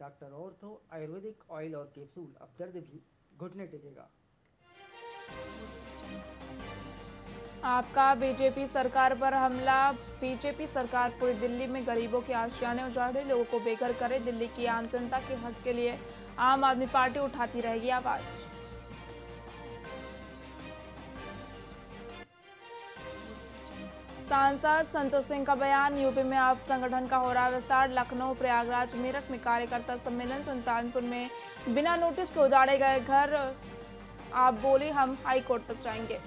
Doctor ortho Ayurvedic oil और capsule, अब दर्द भी घुटने टेकेगा। आपका बीजेपी सरकार पर हमला। बीजेपी सरकार पूरी दिल्ली में गरीबों के आशियाने उजाड़े, लोगों को बेघर करे। दिल्ली की आम जनता के हक के लिए आम आदमी पार्टी उठाती रहेगी आवाज। सांसद संजय सिंह का बयान। यूपी में आप संगठन का हो रहा विस्तार। लखनऊ, प्रयागराज, मेरठ में कार्यकर्ता सम्मेलन। सुल्तानपुर में बिना नोटिस के उजाड़े गए घर। आप बोली हम हाई कोर्ट तक जाएंगे।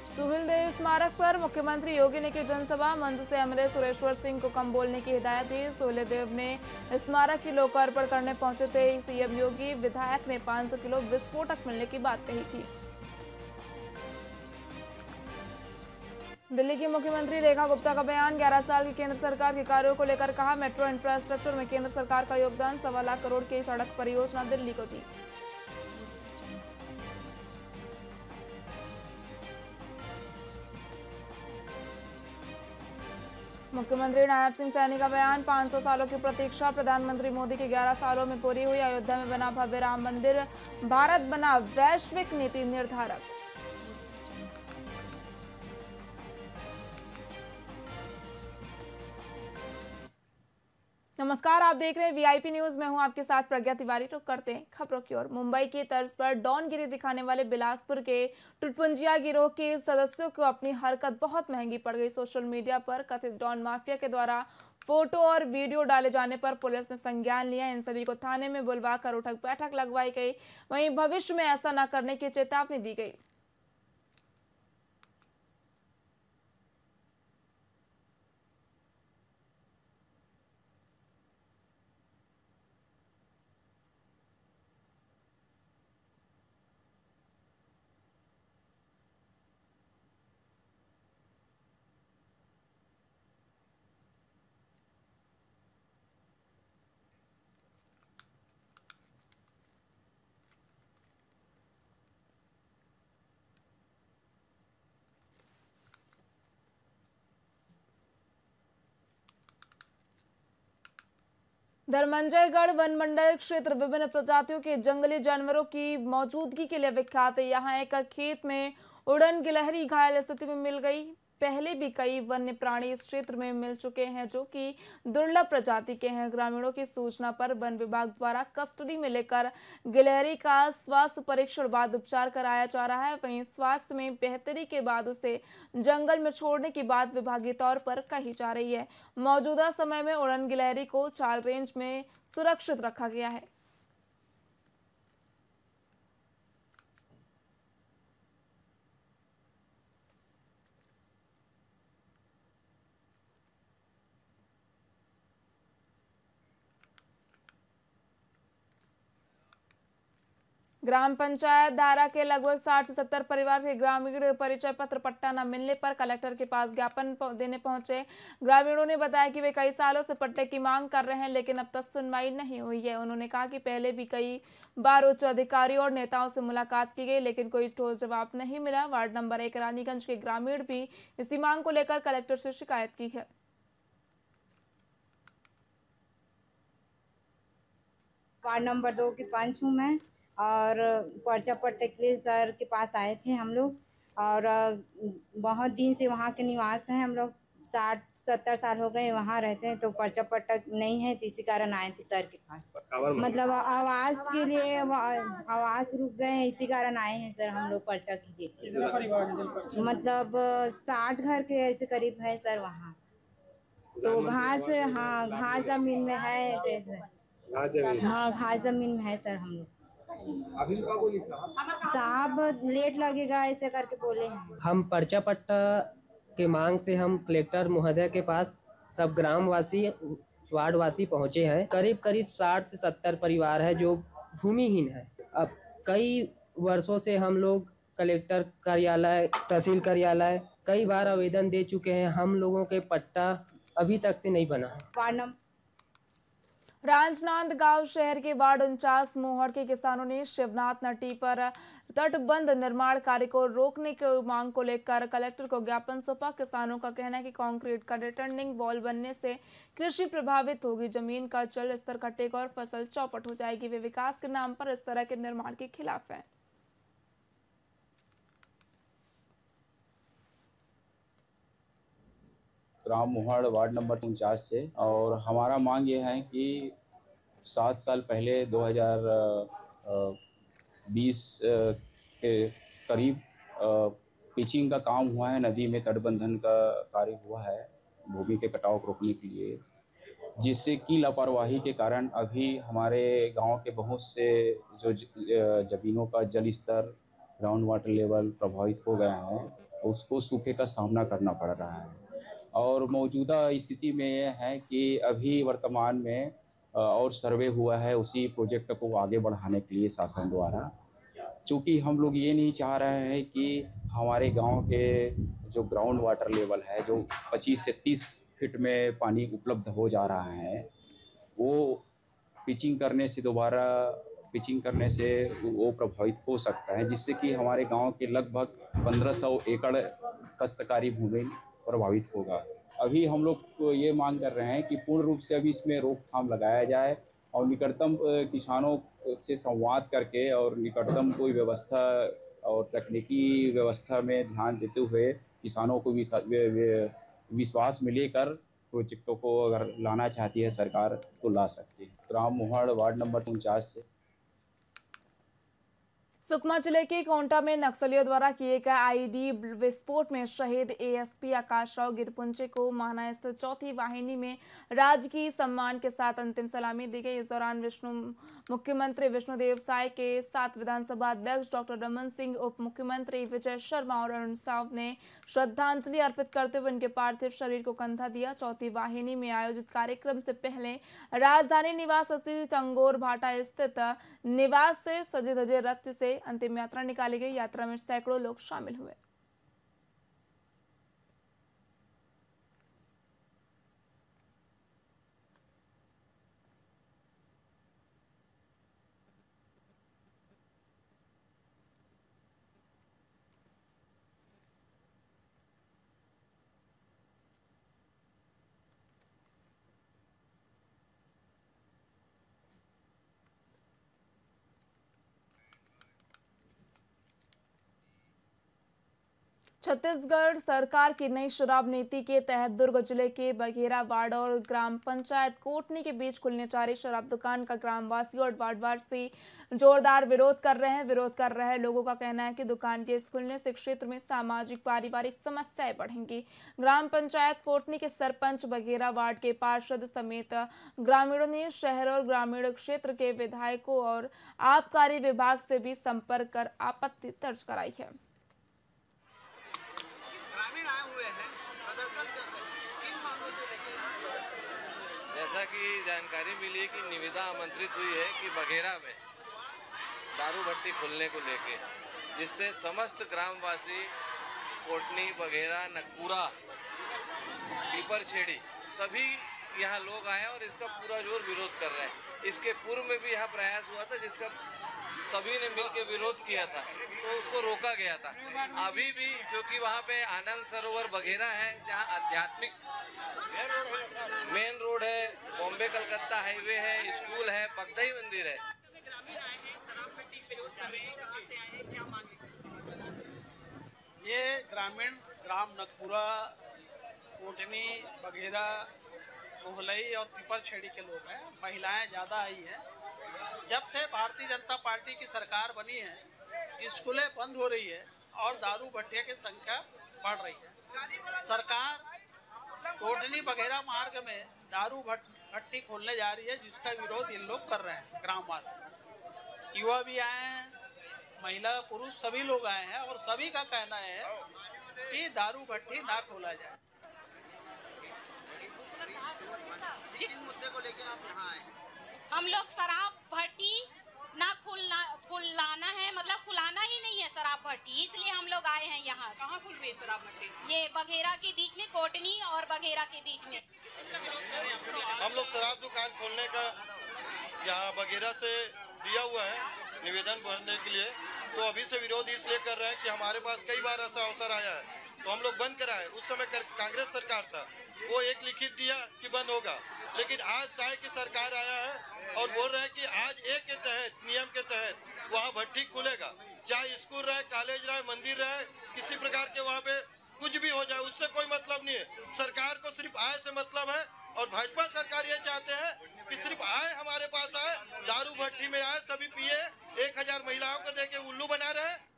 सुहेलदेव स्मारक पर मुख्यमंत्री योगी ने की जनसभा। मंच से अमरेश सुरेश्वर सिंह को कम बोलने की हिदायत दी। सुहेलदेव ने स्मारक की लोकार्पण करने पहुंचे थे सीएम योगी। विधायक ने 500 किलो विस्फोटक मिलने की बात कही थी। दिल्ली की मुख्यमंत्री रेखा गुप्ता का बयान। 11 साल की केंद्र सरकार के कार्यों को लेकर कहा, मेट्रो इंफ्रास्ट्रक्चर में केंद्र सरकार का योगदान। 1.25 लाख करोड़ की सड़क परियोजना दिल्ली को दी। मुख्यमंत्री नायब सिंह सैनी का बयान। 500 सालों की प्रतीक्षा प्रधानमंत्री मोदी के 11 सालों में पूरी हुई। अयोध्या में बना भव्य राम मंदिर। भारत बना वैश्विक नीति निर्धारक। नमस्कार, आप देख रहे हैं वीआईपी न्यूज। मैं हूं आपके साथ प्रज्ञा तिवारी। रुक करते हैं खबरों की ओर। मुंबई की तर्ज पर डॉनगिरी दिखाने वाले बिलासपुर के टुटपुंजिया गिरोह के सदस्यों को अपनी हरकत बहुत महंगी पड़ गई। सोशल मीडिया पर कथित डॉन माफिया के द्वारा फोटो और वीडियो डाले जाने पर पुलिस ने संज्ञान लिया। इन सभी को थाने में बुलवाकर उठक बैठक लगवाई गई। वहीं भविष्य में ऐसा न करने की चेतावनी दी गई। धर्मंजयगढ़ वन मंडल क्षेत्र विभिन्न प्रजातियों के जंगली जानवरों की मौजूदगी के लिए विख्यात है। यहाँ एक खेत में उड़न गिलहरी घायल स्थिति में मिल गई। पहले भी कई वन्य प्राणी इस क्षेत्र में मिल चुके हैं जो कि दुर्लभ प्रजाति के हैं। ग्रामीणों की सूचना पर वन विभाग द्वारा कस्टडी में लेकर गिलहरी का स्वास्थ्य परीक्षण बाद उपचार कराया जा रहा है। वहीं स्वास्थ्य में बेहतरी के बाद उसे जंगल में छोड़ने की बात विभागीय तौर पर कही जा रही है। मौजूदा समय में उड़न गिलहरी को चाल रेंज में सुरक्षित रखा गया है। ग्राम पंचायत धारा के लगभग 60 से 70 परिवार के ग्रामीण परिचय पत्र पट्टा न मिलने पर कलेक्टर के पास ज्ञापन देने पहुंचे। ग्रामीणों ने बताया कि वे कई सालों से पट्टे की मांग कर रहे हैं, लेकिन अब तक सुनवाई नहीं हुई है। उन्होंने कहा कि पहले भी कई बार उच्च अधिकारियों और नेताओं से मुलाकात की गई, लेकिन कोई ठोस जवाब नहीं मिला। वार्ड नंबर 1 रानीगंज के ग्रामीण भी इसी मांग को लेकर कलेक्टर से शिकायत की है। वार्ड नंबर 2 की पंच हूँ मैं, और पर्चा पट्टे के लिए सर के पास आए थे हम लोग, और बहुत दिन से वहाँ के निवास हैं। हम लोग 60-70 साल हो गए वहाँ रहते हैं, तो पर्चा पट्टा नहीं है, तो इसी कारण आए थे सर के पास। मतलब आवास के लिए आवास रुक गए हैं, इसी कारण आए हैं सर हम लोग पर्चा के लिए। मतलब 60 घर के ऐसे करीब है सर वहाँ। तो घास, हाँ घास जमीन में है, हाँ घास जमीन में है सर। हम लोग अभी साहब लेट लगेगा ऐसे करके बोले हैं। हम पर्चा पट्टा के मांग से हम कलेक्टर महोदय के पास सब ग्रामवासी वार्डवासी पहुंचे हैं। करीब 60 से 70 परिवार है जो भूमिहीन है। अब कई वर्षों से हम लोग कलेक्टर कार्यालय, तहसील कार्यालय कई बार आवेदन दे चुके हैं। हम लोगों के पट्टा अभी तक से नहीं बना है। राजनांदगांव शहर के वार्ड 49 मोहड़ के किसानों ने शिवनाथ नदी पर तटबंध निर्माण कार्य को रोकने की मांग को लेकर कलेक्टर को ज्ञापन सौंपा। किसानों का कहना है कि कंक्रीट का रिटर्निंग वॉल बनने से कृषि प्रभावित होगी, जमीन का जल स्तर घटेगा और फसल चौपट हो जाएगी। वे विकास के नाम पर इस तरह के निर्माण के खिलाफ हैं। ग्राम मोहड़ वार्ड नंबर 49 से, और हमारा मांग ये है कि 7 साल पहले 2020 के करीब पिचिंग का काम हुआ है, नदी में तटबंधन का कार्य हुआ है भूमि के कटाव को रोकने के लिए, जिससे की लापरवाही के कारण अभी हमारे गांव के बहुत से जो ज़मीनों का जल स्तर, ग्राउंड वाटर लेवल प्रभावित हो गया है, उसको सूखे का सामना करना पड़ रहा है। और मौजूदा स्थिति में यह है कि अभी वर्तमान में और सर्वे हुआ है उसी प्रोजेक्ट को आगे बढ़ाने के लिए शासन द्वारा, चूँकि हम लोग ये नहीं चाह रहे हैं कि हमारे गांव के जो ग्राउंड वाटर लेवल है, जो 25 से 30 फीट में पानी उपलब्ध हो जा रहा है, वो पिचिंग करने से वो प्रभावित हो सकता है, जिससे कि हमारे गांव के लगभग 1500 एकड़ काश्तकारी भूमि प्रभावित होगा। अभी हम लोग ये मांग कर रहे हैं कि पूर्ण रूप से अभी इसमें रोकथाम लगाया जाए और निकटतम किसानों से संवाद करके और निकटतम कोई व्यवस्था और तकनीकी व्यवस्था में ध्यान देते हुए किसानों को विश्वास में लेकर प्रोजेक्टों को अगर लाना चाहती है सरकार तो ला सकती है। ग्राम मोहड़ वार्ड नंबर 49 से। सुकमा जिले के कोंटा में नक्सलियों द्वारा किए गए आईडी विस्फोट में शहीद एएसपी आकाश राव गिरपुंचे को महाना स्थित चौथी वाहिनी में राजकीय सम्मान के साथ अंतिम सलामी दी गई। इस दौरान मुख्यमंत्री विष्णुदेव साय के साथ विधानसभा अध्यक्ष डॉक्टर रमन सिंह, उप मुख्यमंत्री विजय शर्मा और अरुण साव ने श्रद्धांजलि अर्पित करते हुए उनके पार्थिव शरीर को कंधा दिया। चौथी वाहिनी में आयोजित कार्यक्रम से पहले राजधानी निवास स्थित चंगोर भाटा स्थित निवास से सजे धजे रथ से अंतिम यात्रा निकाली गई। यात्रा में सैकड़ों लोग शामिल हुए। छत्तीसगढ़ सरकार की नई शराब नीति के तहत दुर्ग जिले के बघेरा वार्ड और ग्राम पंचायत कोटनी के बीच खुलने जा रही शराब दुकान का ग्रामवासी और वार्डवासी जोरदार विरोध कर रहे लोगों का कहना है कि दुकान के इस खुलने से क्षेत्र में सामाजिक पारिवारिक समस्याएं बढ़ेंगी। ग्राम पंचायत कोटनी के सरपंच, बघेरा वार्ड के पार्षद समेत ग्रामीणों ने शहर और ग्रामीण क्षेत्र के विधायकों और आबकारी विभाग से भी संपर्क कर आपत्ति दर्ज कराई है। जैसा कि जानकारी मिली कि निविदा आमंत्रित हुई है कि बघेरा में दारू भट्टी खुलने को लेके, जिससे समस्त ग्रामवासी कोटनी, बघेरा, नकपुरा, पीपरछेड़ी सभी यहाँ लोग आए और इसका पूरा जोर विरोध कर रहे हैं। इसके पूर्व में भी यहाँ प्रयास हुआ था जिसका सभी ने मिलकर विरोध किया था, तो उसको रोका गया था। अभी भी क्योंकि वहाँ पे आनंद सरोवर बघेरा है, जहाँ आध्यात्मिक मेन रोड है, बॉम्बे कलकत्ता हाईवे है, स्कूल है, बगदाई मंदिर है। ये ग्रामीण ग्राम नकपुरा, कोटनी, बघेरा, मोहलई और पीपरछेड़ी के लोग हैं। महिलाएं ज़्यादा आई हैं। जब से भारतीय जनता पार्टी की सरकार बनी है, स्कूलें बंद हो रही है और दारू भट्टिया की संख्या बढ़ रही है। सरकार कोटनी बघेरा मार्ग में दारू भट्टी खोलने जा रही है, जिसका विरोध इन लोग कर रहे हैं। ग्रामवासी, युवा भी आए हैं, महिला पुरुष सभी लोग आए हैं और सभी का कहना है कि दारू भट्टी ना खोला जाए। जिस मुद्दे को लेकर आप यहाँ आए? हम लोग शराब भट्टी ना खुलाना है, मतलब खुलाना ही नहीं है शराब भट्टी, इसलिए हम लोग आए हैं यहाँ। कहाँ खुल रही है शराब भट्टी? ये बघेरा के बीच में, कोटनी और बघेरा के बीच में। हम लोग शराब दुकान खोलने का यहाँ बघेरा से दिया हुआ है निवेदन भरने के लिए, तो अभी से विरोध इसलिए कर रहे हैं कि हमारे पास कई बार ऐसा अवसर आया है तो हम लोग बंद कराए। उस समय कांग्रेस सरकार था, वो एक लिखित दिया कि बंद होगा, लेकिन आज साय की सरकार आया है और बोल रहे हैं कि आज एक के तहत, नियम के तहत वहाँ भट्टी खुलेगा, चाहे स्कूल रहे, कॉलेज रहे, मंदिर रहे, किसी प्रकार के वहाँ पे कुछ भी हो जाए, उससे कोई मतलब नहीं है। सरकार को सिर्फ आय से मतलब है और भाजपा सरकार ये चाहते हैं कि सिर्फ आय हमारे पास आए, दारू भट्टी में आए, सभी पिए, 1000 महिलाओं को देके उल्लू बना रहे।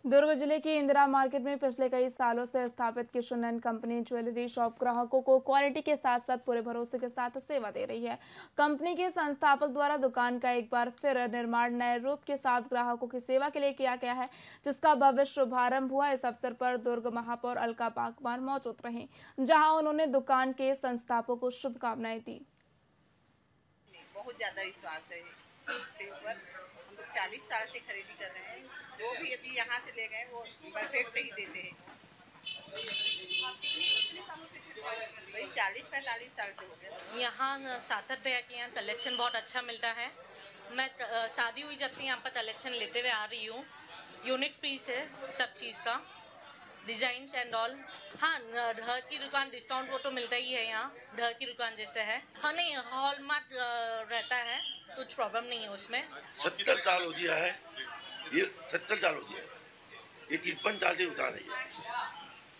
दुर्ग जिले की इंदिरा मार्केट में पिछले कई सालों से स्थापित Kishan and company jewellery shop ग्राहकों को क्वालिटी के साथ साथ पूरे भरोसे के साथ सेवा दे रही है। कंपनी के संस्थापक द्वारा दुकान का एक बार फिर निर्माण नए रूप के साथ ग्राहकों की सेवा के लिए किया गया है, जिसका भव्य शुभारंभ हुआ। इस अवसर पर दुर्ग महापौर अलका पाकवान मौजूद रहीं, जहाँ उन्होंने दुकान के संस्थापकों को शुभकामनाएं दी। बहुत ज्यादा विश्वास है इसके ऊपर। हम लोग 40 साल से खरीदी कर रहे हैं, जो भी अभी यहाँ से ले गए वो परफेक्ट ही देते हैं। वही 40-45 साल से हो गए। यहाँ सार्थक भैया के यहाँ कलेक्शन बहुत अच्छा मिलता है। मैं शादी हुई जब से यहाँ पर कलेक्शन लेते हुए आ रही हूँ। यूनिक पीस है सब चीज़ का, डिजाइन एंड ऑल। हाँ, घर की दुकान डिस्काउंट वो तो मिलता ही है, यहाँ घर की दुकान जैसे है। हाँ नहीं, हॉलमार्क रहता है, कुछ प्रॉब्लम नहीं है उसमें। 70 साल हो गया है, ये 70 साल हो गया है, ये 53 साल से दुकान है।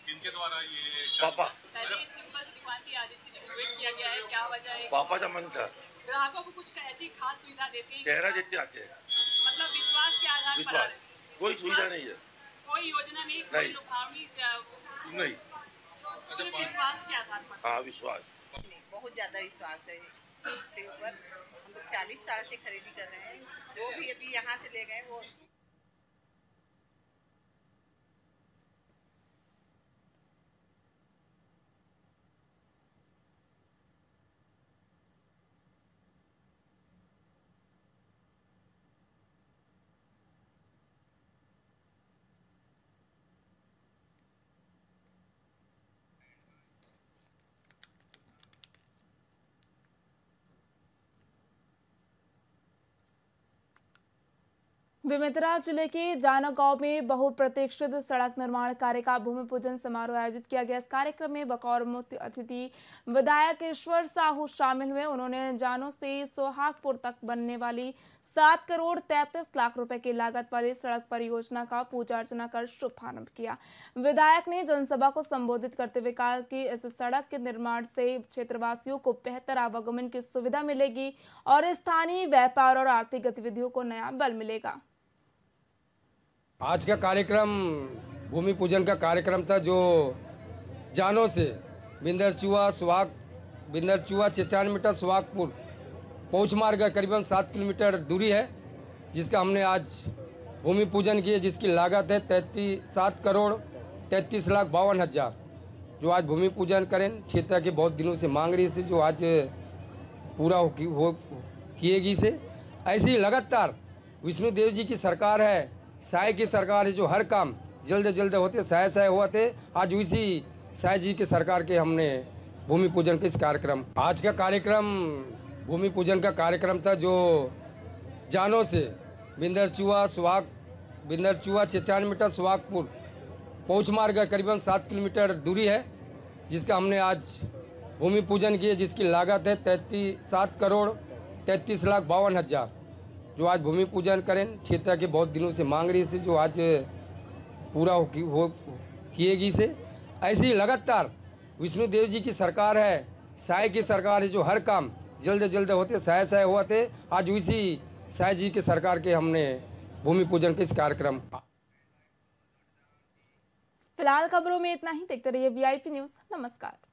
किनके द्वारा ये पापा पहले सिंपल सी दुकान थी, आज इसे रिनोवेट किया गया है, क्या वजह है? पापा का मन था। ग्राहकों को कुछ ऐसी खास सुविधा देते हैं, चेहरा देते आते हैं, मतलब विश्वास के आधार पर आ रहे हैं। कोई सुविधा नहीं है, कोई योजना नहीं, कोई लुभावनी नहीं, सिर्फ विश्वास के आधार पर। हाँ विश्वास, बहुत ज्यादा विश्वास है इसके ऊपर। हम लोग 40 साल से खरीदी कर रहे हैं, जो भी अभी यहाँ से ले गए वो बेमेतरा जिले के जाना गांव में बहुप्रतीक्षित सड़क निर्माण कार्य का भूमि पूजन समारोह आयोजित किया गया। इस कार्यक्रम में बतौर मुख्य अतिथि विधायक ईश्वर साहू शामिल हुए। उन्होंने जानो से सोहागपुर तक बनने वाली 7 करोड़ 33 लाख रुपए की लागत वाली सड़क परियोजना का पूजा अर्चना कर शुभारंभ किया। विधायक ने जनसभा को संबोधित करते हुए कहा कि इस सड़क के निर्माण से क्षेत्रवासियों को बेहतर आवागमन की सुविधा मिलेगी और स्थानीय व्यापार और आर्थिक गतिविधियों को नया बल मिलेगा। आज का कार्यक्रम भूमि पूजन का कार्यक्रम था, जो जानो से बिंदरचुआ 96 मीटर सुहागपुर पहुँच मार्ग करीबन 7 किलोमीटर दूरी है, जिसका हमने आज भूमि पूजन किया, जिसकी लागत है 7 करोड़ 33 लाख 52 हज़ार, जो आज भूमि पूजन करें। क्षेत्र की बहुत दिनों से मांग रही से, जो आज पूरा किएगी से। ऐसी लगातार विष्णुदेव जी की सरकार है, साय की सरकार है, जो हर काम जल्द होते साय होते। आज उसी साय जी की सरकार के हमने भूमि पूजन के इस कार्यक्रम, आज का कार्यक्रम भूमि पूजन का कार्यक्रम था, जो जानो से बिंदरचुआ 96 मीटर सुहागपुर पहुँच मार्ग करीबन 7 किलोमीटर दूरी है, जिसका हमने आज भूमि पूजन किया, जिसकी लागत है 7 करोड़ 33 लाख 52 हज़ार, जो आज भूमि पूजन करें। क्षेत्र की बहुत दिनों से मांग रही से, जो आज पूरा किएगी से। ऐसी लगातार विष्णुदेव जी की सरकार है, साय की सरकार है, जो हर काम जल्द होते साय होते। आज उसी साय जी की सरकार के हमने भूमि पूजन के इस कार्यक्रम। फिलहाल खबरों में इतना ही। देखते रहिए VIP न्यूज़। नमस्कार।